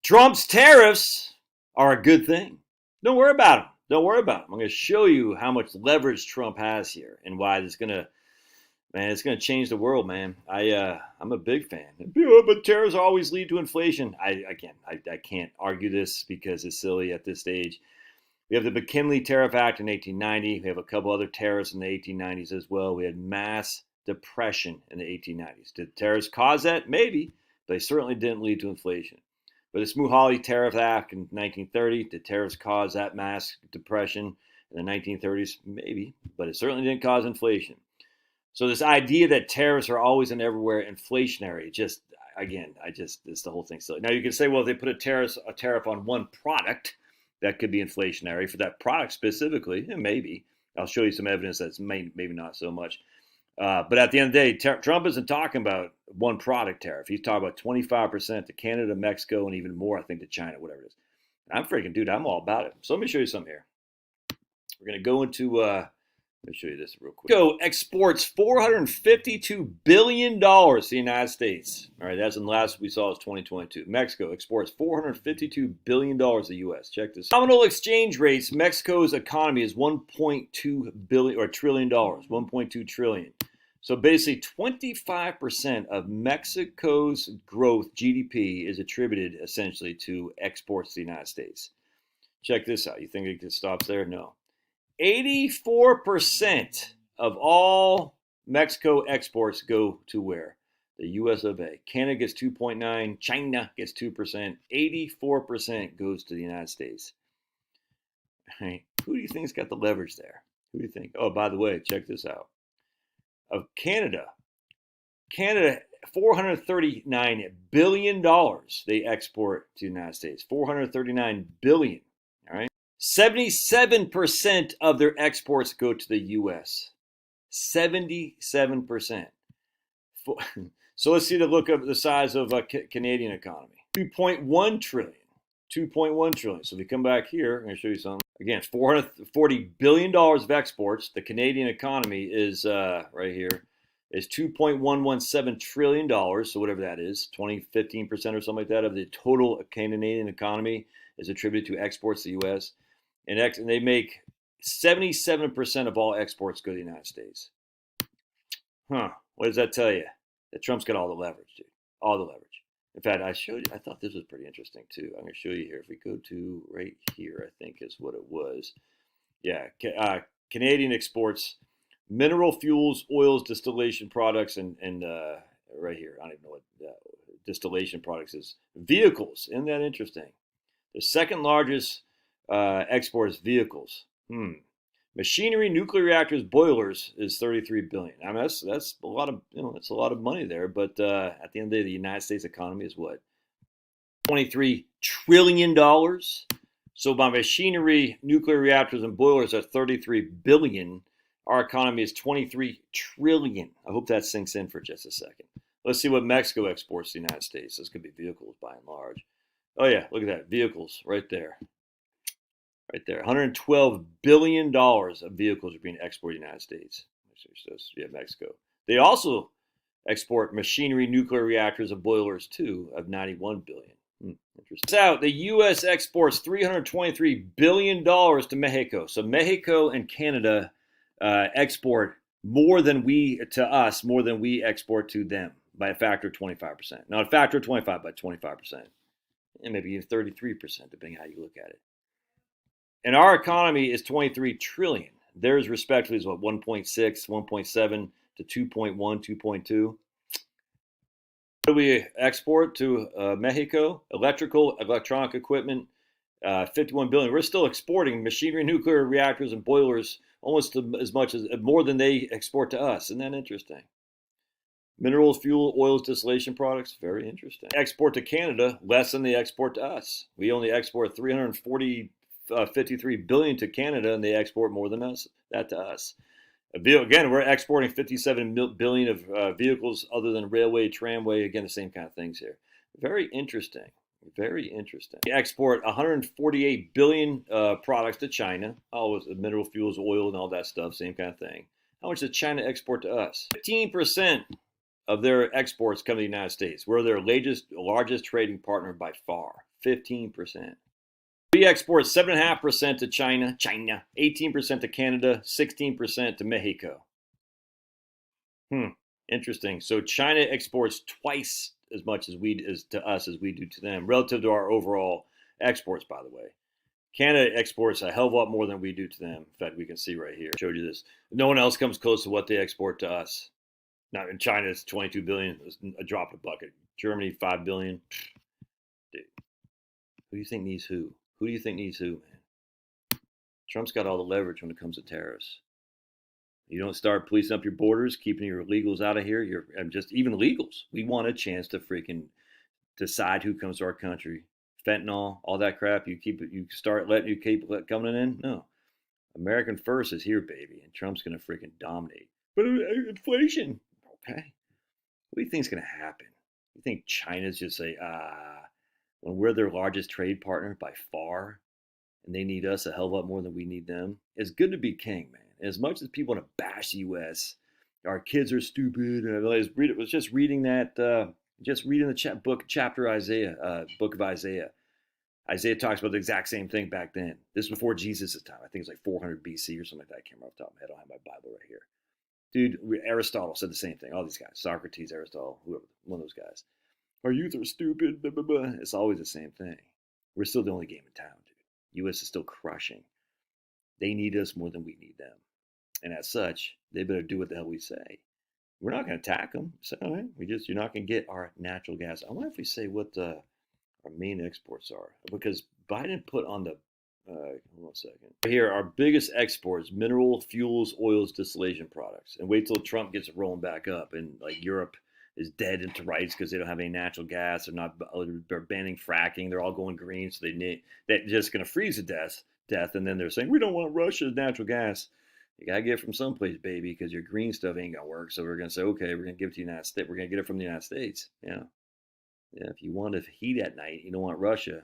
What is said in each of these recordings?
Trump's tariffs are a good thing. Don't worry about them. Don't worry about them. I'm going to show you how much leverage Trump has here and why it's going to, man, it's going to change the world, man. I'm a big fan. But tariffs always lead to inflation. I can't argue this because it's silly at this stage. We have the McKinley Tariff Act in 1890. We have a couple other tariffs in the 1890s as well. We had mass depression in the 1890s. Did tariffs cause that? Maybe, but they certainly didn't lead to inflation. But the Smoot-Hawley Tariff Act in 1930, did tariffs cause that mass depression in the 1930s? Maybe, but it certainly didn't cause inflation. So this idea that tariffs are always and everywhere inflationary, just, again, it's the whole thing silly. Now you can say, well, if they put a tariff on one product, that could be inflationary for that product specifically, and maybe. I'll show you some evidence that's maybe not so much. But at the end of the day, Trump isn't talking about one product tariff. He's talking about 25% to Canada, Mexico, and even more, I think, to China, whatever it is. I'm freaking, dude, I'm all about it. So let me show you something here. We're going to go into, let me show you this real quick. Mexico exports $452 billion to the United States. All right, that's in the last we saw is 2022. Mexico exports $452 billion to the U.S. Check this out. Nominal exchange rates, Mexico's economy is $1.2 billion or trillion dollars, 1.2 trillion. So basically 25% of Mexico's growth, GDP, is attributed essentially to exports to the United States. Check this out. You think it just stops there? No. 84% of all Mexico exports go to where? The US of A. Canada gets 2.9%, China gets 2%, 84% goes to the United States. Right. Who do you think's got the leverage there? Who do you think? Oh, by the way, check this out. Of Canada, $439 billion they export to the United States. $439 billion. All right. 77% of their exports go to the U.S. 77%. So let's see the look of the size of a Canadian economy. 2.1 trillion. 2.1 trillion. So if we come back here, I'm going to show you something. Again, $440 billion of exports. The Canadian economy is right here. Is $2.117 trillion. So whatever that is, 15% or something like that of the total Canadian economy is attributed to exports to the U.S. And they make 77% of all exports go to the United States. Huh. What does that tell you? That Trump's got all the leverage, dude. All the leverage. In fact, I thought this was pretty interesting, too. I'm going to show you here. If we go to right here, I think is what it was. Yeah. Canadian exports mineral fuels, oils, distillation products, and right here. I don't even know what distillation products is. Vehicles. Isn't that interesting? The second largest export is vehicles. Machinery, nuclear reactors, boilers is $33 billion. I mean, that's a lot of that's a lot of money there. But at the end of the day, the United States economy is what? $23 trillion. So by machinery, nuclear reactors, and boilers are $33 billion. Our economy is $23 trillion. I hope that sinks in for just a second. Let's see what Mexico exports to the United States. This could be vehicles by and large. Oh yeah, look at that. Vehicles right there. Right there. $112 billion of vehicles are being exported to the United States. Yeah, Mexico. They also export machinery, nuclear reactors, and boilers too of $91 billion. Interesting. So the U.S. exports $323 billion to Mexico. So Mexico and Canada export more than we export to them by a factor of 25%. Not a factor of 25, but 25%. And maybe even 33%, depending on how you look at it. And our economy is $23 trillion. Theirs respectively is what, 1.6, 1.7 to 2.1, 2.2. What do we export to Mexico? Electronic equipment, $51 billion. We're still exporting machinery, nuclear reactors, and boilers almost as much as more than they export to us. Isn't that interesting? Minerals, fuel, oils, distillation products, very interesting. Export to Canada, less than they export to us. We only export $53 billion to Canada, and they export more than that to us. Again, we're exporting $57 billion of vehicles other than railway, tramway. Again, the same kind of things here. Very interesting. Very interesting. We export $148 billion products to China. All the mineral fuels, oil, and all that stuff. Same kind of thing. How much does China export to us? 15% of their exports come to the United States. We're their largest trading partner by far. 15%. We export 7.5% to China, 18% to Canada, 16% to Mexico. Interesting. So China exports twice as much to us as we do to them, relative to our overall exports, by the way. Canada exports a hell of a lot more than we do to them. In fact, we can see right here. I showed you this. No one else comes close to what they export to us. Now in China, it's 22 billion. It's a drop in the bucket. Germany, 5 billion. Dude, who do you think needs who? Who do you think needs who, man? Trump's got all the leverage when it comes to tariffs. You don't start policing up your borders, keeping your illegals out of here. Just even illegals. We want a chance to freaking decide who comes to our country. Fentanyl, all that crap. You keep coming in. No, American first is here, baby, and Trump's gonna freaking dominate. But inflation, okay. What do you think's gonna happen? You think China's just say, when we're their largest trade partner by far, and they need us a hell of a lot more than we need them? It's good to be king, man. As much as people want to bash the U.S., our kids are stupid. And I was just reading the chapter book of Isaiah. Isaiah talks about the exact same thing back then. This was before Jesus' time. I think it's like 400 BC or something like that. I can't remember off the top of my head. I don't have my Bible right here. Dude, Aristotle said the same thing. All these guys, Socrates, Aristotle, whoever, one of those guys. Our youth are stupid. Blah, blah, blah. It's always the same thing. We're still the only game in town, dude. U.S. is still crushing. They need us more than we need them. And as such, they better do what the hell we say. We're not going to attack them. So, all right, you're not going to get our natural gas. I wonder if we say what our main exports are. Because Biden put on the, hold on a second. Here, our biggest exports, mineral, fuels, oils, distillation products. And wait till Trump gets it rolling back up. And like Europe is dead into rights because they don't have any natural gas. They're banning fracking. They're all going green. So they're just going to freeze to death. And then they're saying, we don't want Russia's natural gas. You got to get it from someplace, baby, because your green stuff ain't going to work. So we're going to say, okay, we're going to give it to the United States. We're going to get it from the United States. Yeah. If you want to heat at night, you don't want Russia.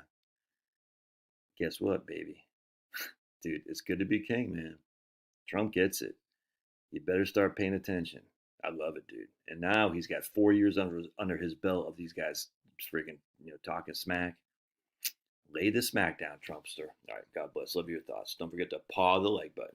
Guess what, baby? Dude, it's good to be king, man. Trump gets it. You better start paying attention. I love it, dude. And now he's got 4 years under his belt of these guys freaking, talking smack. Lay the smack down, Trumpster. All right, God bless. Love your thoughts. Don't forget to paw the like button.